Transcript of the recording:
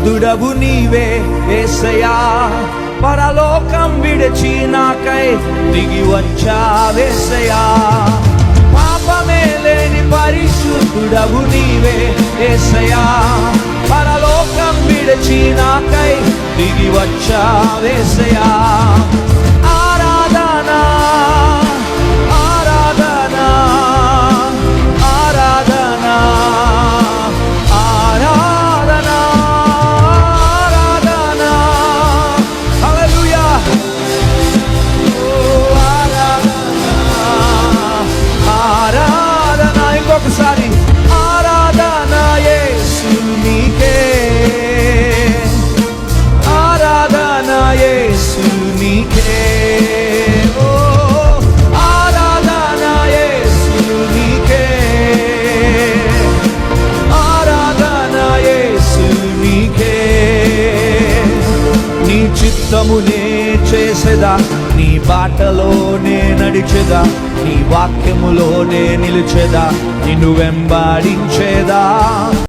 పరిశుద్ధుడవు నీవే యేసయ్యా, పరలోకం విడిచి నాకై దిగి వచ్చావేసయ్యా. పాపమే లేని పరిశుద్ధుడవు నీవే యేసయ్యా, పరలోకం విడిచి నాకై దిగి వచ్చావేసయ్యా. ఆరాధనా ఆరాధనా ఆరాధనా ఆరాధనా ఆరాధనా. హల్లెలూయా. ఆరాధనా. ఇంకొకసారి ఆరాధనా యేసు నీకే, ఆరాధనా యేసు నీకే. ఓ ఆరాధనా యేసు నీకే, ఆరాధనా యేసు నీకే. నీ చిత్తమునే చేసేదా, నీ బాటలోనే నడిచెదా, నీ వాక్యములోనే నిలిచెదా, నిన్ను వెంబడించేదా.